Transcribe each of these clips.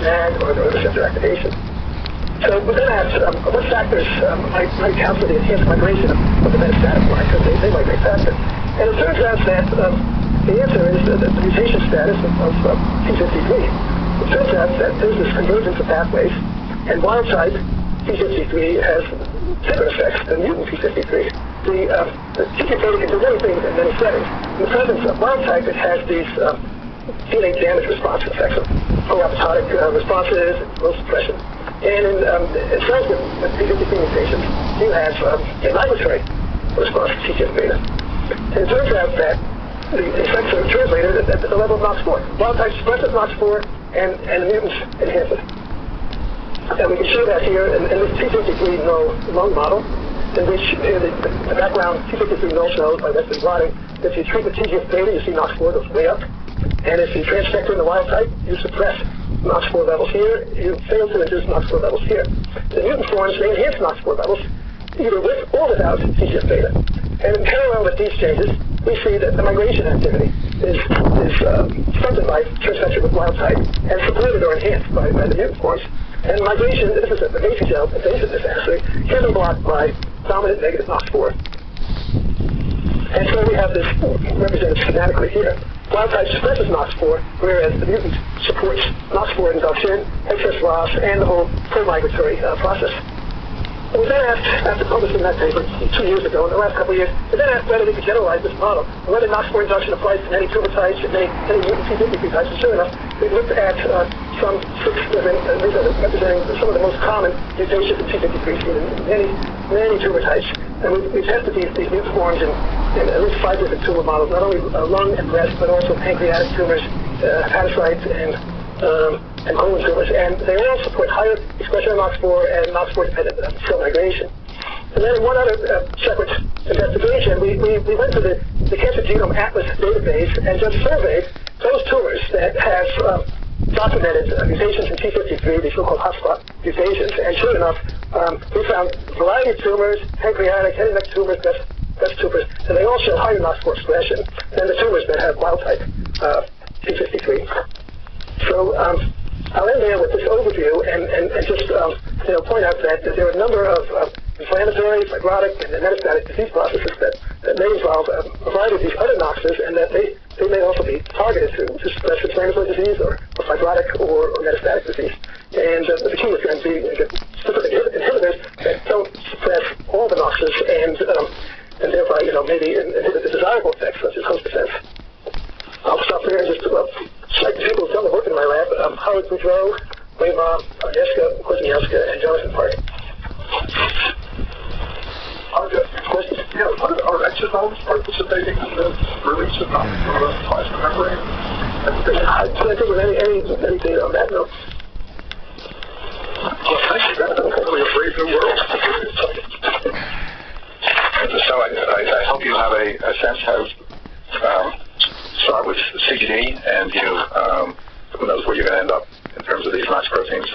snag or the receptor activation. So we then asked what factors might account for the enhanced migration of the metastatic line, because they might be a factor. And it turns out that the answer is the mutation status of P53. It turns out that there's this convergence of pathways, and wild-type P53 has different effects than mutant P53. The TGF-beta can do many things in many settings. In the presence of wild-type, it has these DNA damage response effects of pro-apoptotic responses, growth suppression. And in cells with P53 mutations, you have a migratory response to TGF-beta. And it turns out that the effects are translated at the level of NOX4. Wild-type suppresses NOX4, and the mutants enhance it. And we can show that here in this P53 null lung model, in which the background P53 null cells by Western blotting, if you treat with TGF-beta, you see NOX4 goes way up. And if you transfect in the wild type, you suppress NOX4 levels here, you fail to induce NOX4 levels here. The mutant forms, they enhance NOX4 levels, either with or without TGF-beta. And in parallel with these changes, we see that the migration activity is stunted by transfection with wild type and supported or enhanced by the mutant forms. And migration, this is the basic cell invasiveness actually, can be blocked by dominant negative NOX4. And so we have this represented schematically here. Wild type suppresses NOX4, whereas the mutant supports NOX4 induction, excess loss, and the whole pro-migratory process. We then asked, after publishing that paper 2 years ago, in the last couple of years, we then asked whether we could generalize this model, and whether NOX4 induction applies to many tumor types and many mutant P53 types. And sure enough, we looked at some 6 different, these are representing some of the most common mutations in P53 seen in many tumor types. And we tested these mutant forms in at least 5 different tumor models, not only lung and breast, but also pancreatic tumors, hepatocytes, and colon tumors. And they all support higher expression of NOX4 and NOX4-dependent cell migration. And then in one other separate investigation, we went to the Cancer Genome Atlas database and just surveyed those tumors that have documented mutations in P53, these so-called hotspot mutations. And sure enough, we found a variety of tumors, pancreatic, head and neck tumors, breast tumors, and they all show higher NOX4 expression than the tumors that have wild-type P53. So I'll end there with this overview and just point out that there are a number of inflammatory, fibrotic, and metastatic disease processes that may involve a variety of these other NOXes, and that they may also be targeted to suppress inflammatory disease or fibrotic or metastatic disease. And the key is going to be specific inhibitors that don't suppress all the NOXes and thereby maybe inhibit the desirable effects such as host defense. I'll stop there and just cite the people who've done the work in my lab: Howard Boudreau, Weimar, Agnieszka Kwasniewska, and Jonathan Park. Questions? Yeah, are exosomes participating in the release of plasma membrane? I can't think of any data on that, no. Well, thank you. That's really a brave new world. So I hope you have a sense how start with CGD, and who knows where you're going to end up in terms of these NOX proteins.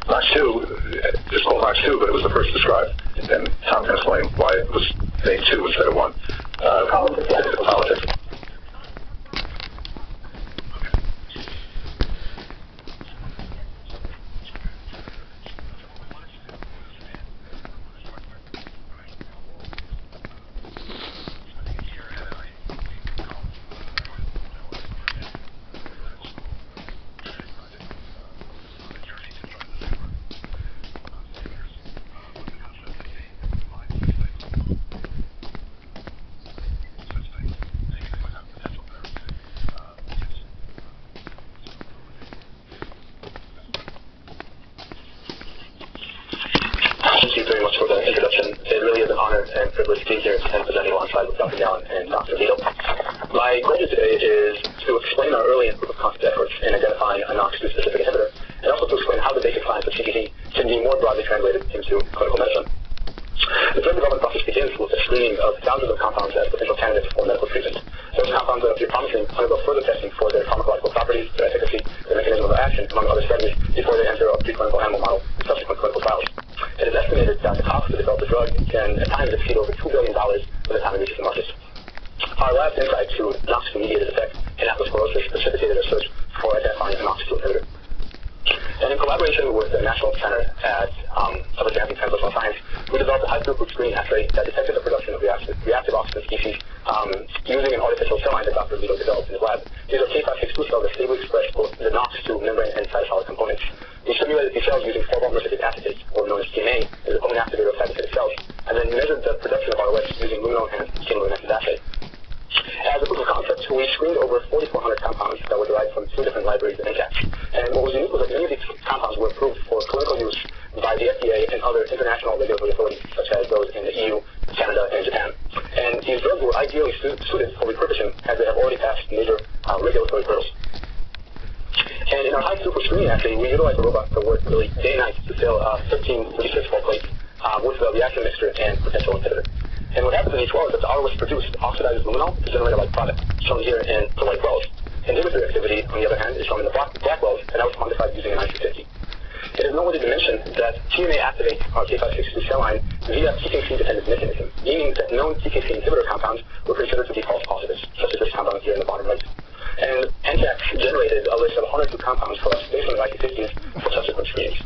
NOX2 is called NOX2, but it was the first described. And Tom can explain why it was named 2 instead of 1. Politics. Thank you very much for the introduction. It really is an honor and privilege to be here and presenting alongside with Dr. Gallen and Dr. Vito. My goal today is to explain our early and proof of concept efforts in identifying a NOX2 specific inhibitor, and also to explain how the basic science of CGD can be more broadly translated into clinical medicine. The drug development process begins with a screening of thousands of compounds as potential candidates for medical treatment. Those compounds that appear promising undergo further testing for their pharmacological properties, their efficacy, their mechanism of action, among other studies, before they enter a preclinical animal model and subsequent clinical trials. It is estimated that the cost to develop the drug can at times exceed over $2 billion by the time it reaches the market. Our lab's insight to NOX2-mediated effect in atherosclerosis precipitated a search for identifying a NOX2 inhibitor. with the National Center of Advancing Translational Science, we developed a high-throughput screening assay that detected the production of reactive oxygen species using an artificial cell line that Dr. Vito developed in his lab. These are K562 cells that stably express both the NOx2 membrane and cytosolic components. We stimulated these cells using 4-valproic acetate, or known as TMA, as a potent activator of phagocytic cells, and then measured the production of ROS using luminol-enhanced chemoluminescence assay. As a proof of concept, we screened over 4,400 compounds that were derived from 2 different libraries of NCAPs. And what was unique was that many of these compounds were approved for clinical use by the FDA and other international regulatory authorities, such as those in the EU, Canada, and Japan. And these drugs were ideally suited for repurposing, as they have already passed major regulatory hurdles. And in our high-throughput screening assay, we utilized a robot to work really day and night to fill 15 36-volt plates with the reaction mixture and potential inhibitor. And what happens in each well is that the ROS produced oxidizes luminol to generate a light product, shown here in the white wells. Inhibitory activity, on the other hand, is shown in the black wells, and that was quantified using an IC50. It is noteworthy to mention that TMA activates our K562 cell line via TKC-dependent mechanism, meaning that known TKC inhibitor compounds were considered to be false positives, such as this compound here in the bottom right. And NCAPs generated a list of 102 compounds for us based on the IC50s for subsequent screenings.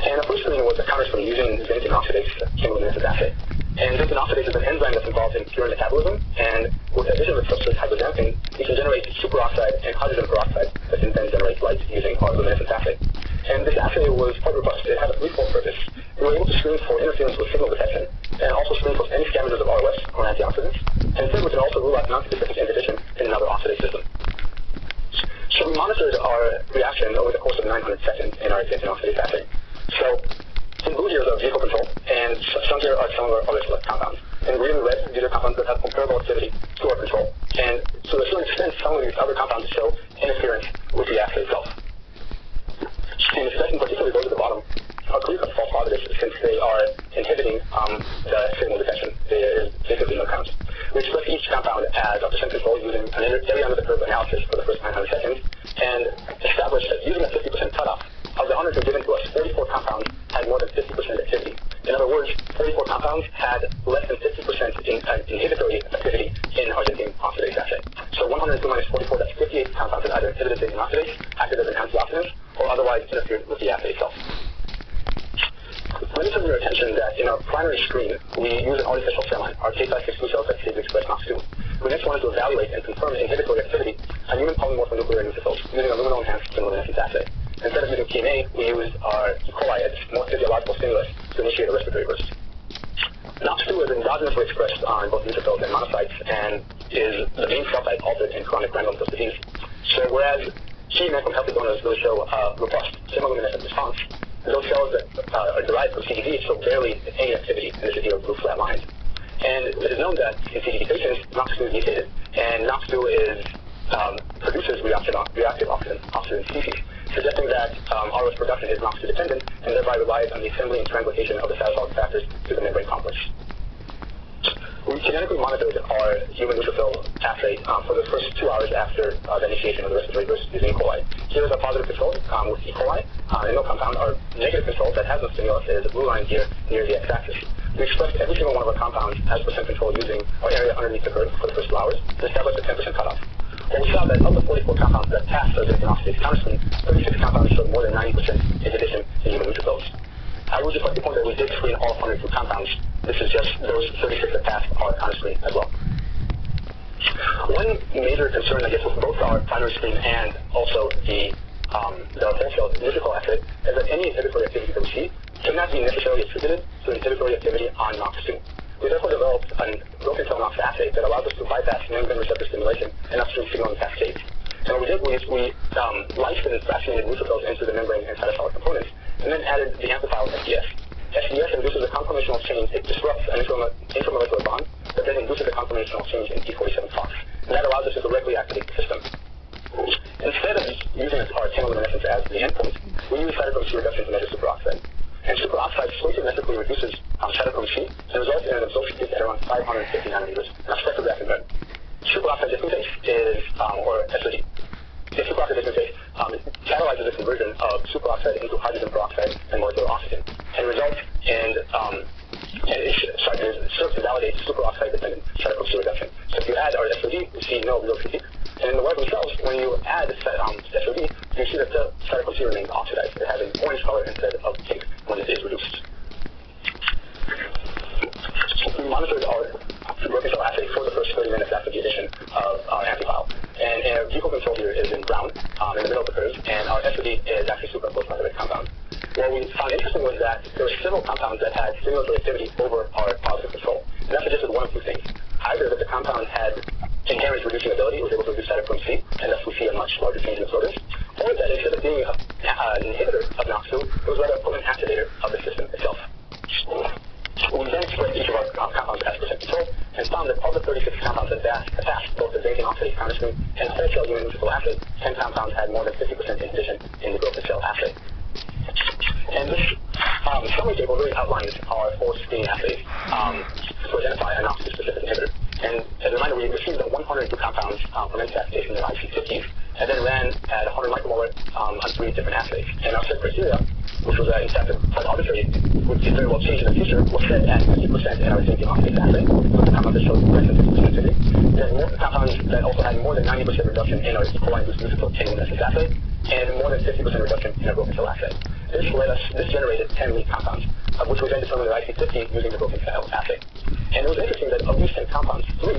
And the first screening was a counterscreen using xanthine oxidase chemoluminescence assay. And xanthine oxidase is an enzyme that's involved in purine metabolism, and with the addition of the substrate hydroxanthine, we can generate superoxide and hydrogen peroxide that can then generate light using our luminescence assay. And this assay was quite robust. It had a threefold purpose. We were able to screen for interference with signal detection, and also screen for any scavengers of ROS or antioxidants. And third, we can also rule out non-specific inhibition in another oxidase system. So we monitored our reaction over the course of 900 seconds in our xanthine oxidase assay. So, in blue here is our vehicle control, and shown here are some of our other select compounds. In green and red, these are compounds that have comparable activity to our control. And so to a certain extent, some of these other compounds show interference with the assay itself. And in particular, those at the bottom are clear-cut false positives since they are inhibiting the signal detection. There is basically no count. We express each compound as a percent control using an area under the curve analysis for the first 900 seconds, and established that using a 50% cutoff, of the 100 given to us, 44 compounds had more than 50% activity. In other words, 44 compounds had less than 50% in inhibitory activity in our xanthine oxidase assay. So 102 minus 44, that's 58 compounds that either inhibited xanthine oxidase, acted as an antioxidant, or otherwise interfered with the assay itself. Let me turn your attention that in our primary screen, we use an artificial cell line, our K562 cells that stably express NOx2. We next wanted to evaluate and confirm inhibitory activity on human polymorphonuclear neutrophils using a luminol-enhanced chemoluminescence assay. Instead of using TMA, we used our E. coli as more physiological stimulus to initiate a respiratory burst. NOx2 is endogenously expressed on both neutrophils and monocytes and is the main cell type altered in chronic granulomatous disease. So whereas TMA from healthy donors really show a robust chemoluminescent response, those cells that are derived from CGD show barely any activity in the severe blue flat lines. And it is known that in CGD patients, NOx2 is mutated, and NOx2 produces reactive oxygen species, suggesting that ROS production is NOx2 dependent and thereby relies on the assembly and translocation of the cytosolic factors to the membrane complex. We genetically monitored our human neutrophil assay for the first 2 hours after the initiation of the respiratory burst using E. coli. Here is our positive control with E. coli and no compound. Our negative control that has no stimulus is the blue line here near the x-axis. We expressed every single one of our compounds as percent control using our area underneath the curve for the first 2 hours to establish a 10% cutoff. Well, we saw that of the 44 compounds that passed our xanthine oxidase counterscreen, 36 compounds showed more than 90% inhibition in human neutrophils. I would just like to point that we did screen all 102 compounds. This is just those 36 that passed our counterscreen as well. One major concern, I guess, with both our primary screen and also the wholesale neutrophil assay is that any inhibitory activity that we see cannot be necessarily attributed to inhibitory activity on NOx2. We therefore developed a broken cell NOx assay that allows us to bypass membrane receptor stimulation and upstream signaling cascades. And what we did was we lysed and fractionated neutrophils into the membrane and cytosolic components, and then added the amplifier SDS. SDS induces a conformational change. It disrupts an intramolecular bond, but then induces a conformational change in P47-FOX. And that allows us to directly activate the system. Instead of using our chemoluminescence as the endpoint, we use cytochrome C reduction to measure superoxide. And superoxide stoichiometrically reduces cytochrome C and results in an absorption peak at around 550 nanometers, and a spectrograph in red. Superoxide dismutase is, or SOD. The superoxide dismutase catalyzes the conversion of superoxide into hydrogen peroxide and molecular oxygen, and results in, it serves to validate superoxide-dependent cytochrome C reduction. So if you add our SOD, you see no real critique. And in the wells themselves, when you add SOD, you see that the cytochrome C remains oxidized. It has an orange color instead of pink when it is reduced. We monitored our broken cell assay for the first 30 minutes after the addition of our antiviral. And our vehicle control here is in brown, in the middle of the curve, and our SOD is actually superimposed by the red compound. What we found interesting was that there were several compounds that had stimulatory activity over our positive control. And that suggested one of two things. Either that the compound had inherent reducing ability, was able to reduce cytochrome C, and thus we see a much larger change in floaters, or that instead of being an inhibitor of NOX2, it was rather a potent activator of the system itself. We then split each of our compounds as percent control and found that of the 36 compounds that passed both the zinc and oxidase counter screen and whole cell human neutrophil assay, 10 compounds had more than 50% inhibition in the broken cell assay. And this summary table really outlines our 4 screening assays to identify a NOX2 specific inhibitor. And as a reminder, we received 102 compounds from MSAT stations in IC50s, and then ran at 100 micromolar on 3 different assays. And our set criteria, which was in fact quite arbitrary, would very well change in the future, was set at 50% in our zinc and oxidase assay, so the compounds that showed less than 50% activity. Then more compounds that also had more than 90% reduction in our E. coli-induced neutrophil luminescence assay, and more than 50% reduction in our broken cell assay. This generated 10 lead compounds, which we then determined at IC50 using the broken cell assay. And it was interesting that of these 10 compounds, 3